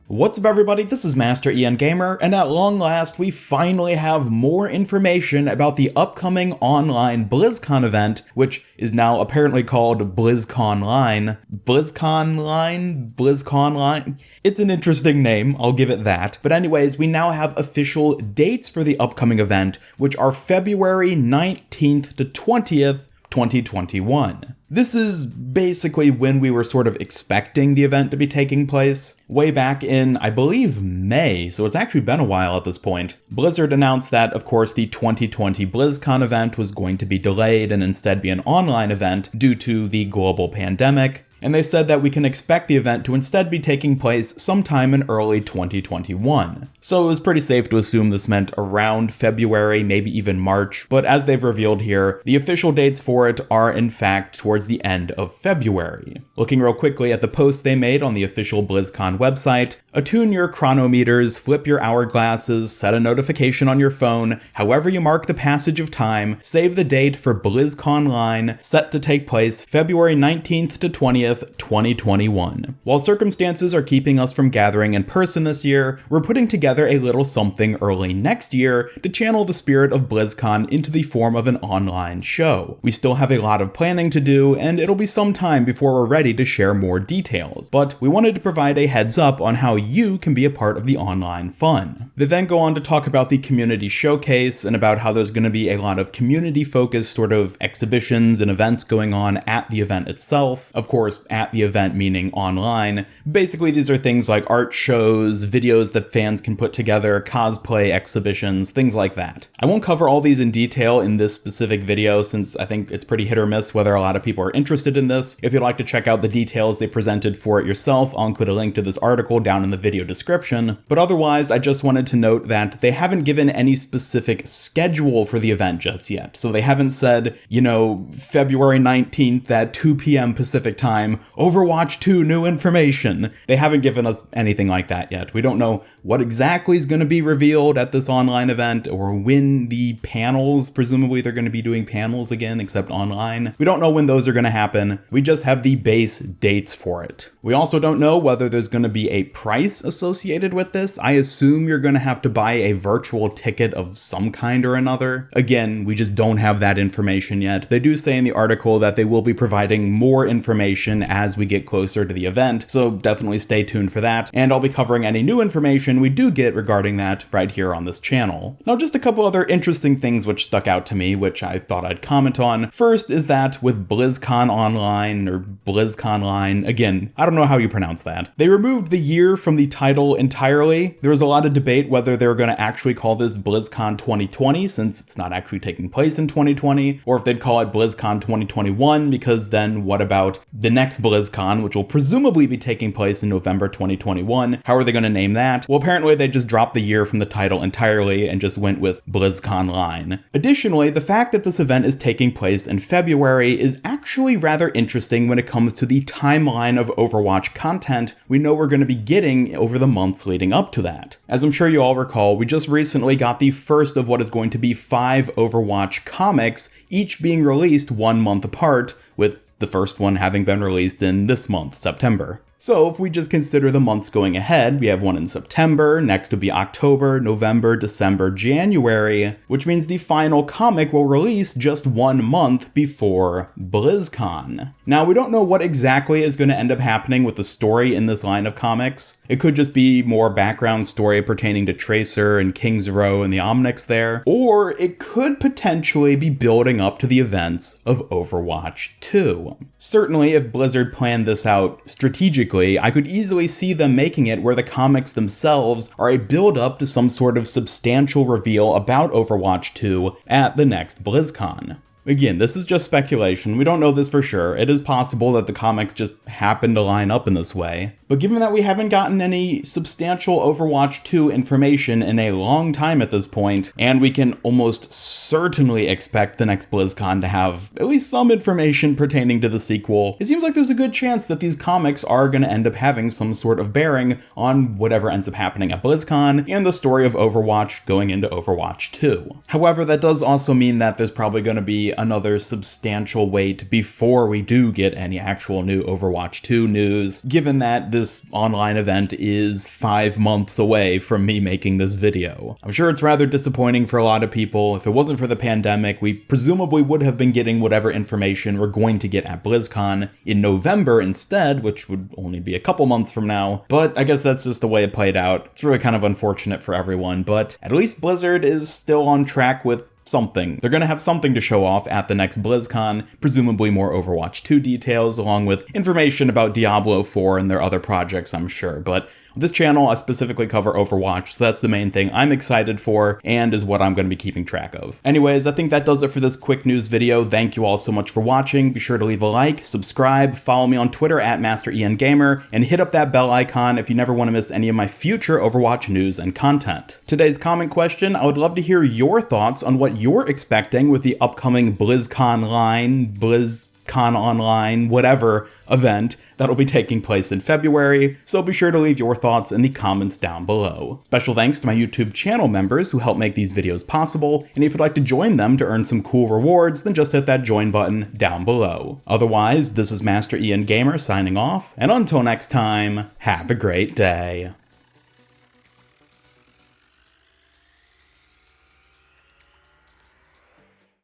What's up everybody, this is Master Ian Gamer, and at long last we finally have more information about the upcoming online BlizzCon event, which is now apparently called BlizzConline. BlizzConline? It's an interesting name, I'll give it that. But anyways, we now have official dates for the upcoming event, which are February 19th to 20th, 2021. This is basically when we were sort of expecting the event to be taking place. Way back in, I believe, May, so it's actually been a while at this point. Blizzard announced that, of course, the 2020 BlizzCon event was going to be delayed and instead be an online event due to the global pandemic. And they said that we can expect the event to instead be taking place sometime in early 2021. So it was pretty safe to assume this meant around February, maybe even March, but as they've revealed here, the official dates for it are in fact towards the end of February. Looking real quickly at the post they made on the official BlizzCon website, attune your chronometers, flip your hourglasses, set a notification on your phone, however you mark the passage of time, save the date for BlizzConline, set to take place February 19th to 20th, 2021. While circumstances are keeping us from gathering in person this year, we're putting together a little something early next year to channel the spirit of BlizzCon into the form of an online show. We still have a lot of planning to do, and it'll be some time before we're ready to share more details, but we wanted to provide a heads up on how you can be a part of the online fun. They then go on to talk about the community showcase and about how there's going to be a lot of community-focused sort of exhibitions and events going on at the event itself. Of course, at the event meaning online. Basically, these are things like art shows, videos that fans can put together, cosplay exhibitions, things like that. I won't cover all these in detail in this specific video since I think it's pretty hit or miss whether a lot of people are interested in this. If you'd like to check out the details they presented for it yourself, I'll include a link to this article down in the video description. But otherwise, I just wanted to note that they haven't given any specific schedule for the event just yet. So they haven't said, February 19th at 2 p.m. Pacific time, Overwatch 2 new information. They haven't given us anything like that yet. We don't know what exactly is going to be revealed at this online event or when the panels, presumably they're going to be doing panels again, except online. We don't know when those are going to happen. We just have the base dates for it. We also don't know whether there's going to be a price associated with this. I assume you're going to have to buy a virtual ticket of some kind or another. Again, we just don't have that information yet. They do say in the article that they will be providing more information as we get closer to the event, so definitely stay tuned for that, and I'll be covering any new information we do get regarding that right here on this channel. Now, just a couple other interesting things which stuck out to me, which I thought I'd comment on. First is that with BlizzCon Online, or BlizzConline, again, I don't know how you pronounce that, they removed the year from the title entirely. There was a lot of debate whether they were going to actually call this BlizzCon 2020, since it's not actually taking place in 2020, or if they'd call it BlizzCon 2021, because then what about the next BlizzCon, which will presumably be taking place in November 2021. How are they going to name that? Well, apparently they just dropped the year from the title entirely and just went with BlizzConline. Additionally, the fact that this event is taking place in February is actually rather interesting when it comes to the timeline of Overwatch content we know we're going to be getting over the months leading up to that. As I'm sure you all recall, we just recently got the first of what is going to be 5 Overwatch comics, each being released 1 month apart, with the first one having been released in this month, September. So if we just consider the months going ahead, we have one in September, next would be October, November, December, January, which means the final comic will release just 1 month before BlizzCon. Now, we don't know what exactly is going to end up happening with the story in this line of comics. It could just be more background story pertaining to Tracer and King's Row and the Omnics there, or it could potentially be building up to the events of Overwatch 2. Certainly, if Blizzard planned this out strategically, I could easily see them making it where the comics themselves are a build-up to some sort of substantial reveal about Overwatch 2 at the next BlizzCon. Again, this is just speculation. We don't know this for sure. It is possible that the comics just happen to line up in this way. But given that we haven't gotten any substantial Overwatch 2 information in a long time at this point, and we can almost certainly expect the next BlizzCon to have at least some information pertaining to the sequel, it seems like there's a good chance that these comics are going to end up having some sort of bearing on whatever ends up happening at BlizzCon and the story of Overwatch going into Overwatch 2. However, that does also mean that there's probably going to be another substantial wait before we do get any actual new Overwatch 2 news, given that this this online event is 5 months away from me making this video. I'm sure it's rather disappointing for a lot of people. If it wasn't for the pandemic, we presumably would have been getting whatever information we're going to get at BlizzCon in November instead, which would only be a couple months from now. But I guess that's just the way it played out. It's really kind of unfortunate for everyone, but at least Blizzard is still on track with something. They're going to have something to show off at the next BlizzCon, presumably more Overwatch 2 details, along with information about Diablo 4 and their other projects, I'm sure. But this channel, I specifically cover Overwatch, so that's the main thing I'm excited for and is what I'm going to be keeping track of. Anyways, I think that does it for this quick news video. Thank you all so much for watching. Be sure to leave a like, subscribe, follow me on Twitter at MasterEnGamer, and hit up that bell icon if you never want to miss any of my future Overwatch news and content. Today's comment question, I would love to hear your thoughts on what you're expecting with the upcoming BlizzConline, BlizzCon Online, whatever event that'll be taking place in February, so be sure to leave your thoughts in the comments down below. Special thanks to my YouTube channel members who help make these videos possible, and if you'd like to join them to earn some cool rewards, then just hit that join button down below. Otherwise, this is Master Ian Gamer signing off, and until next time, have a great day.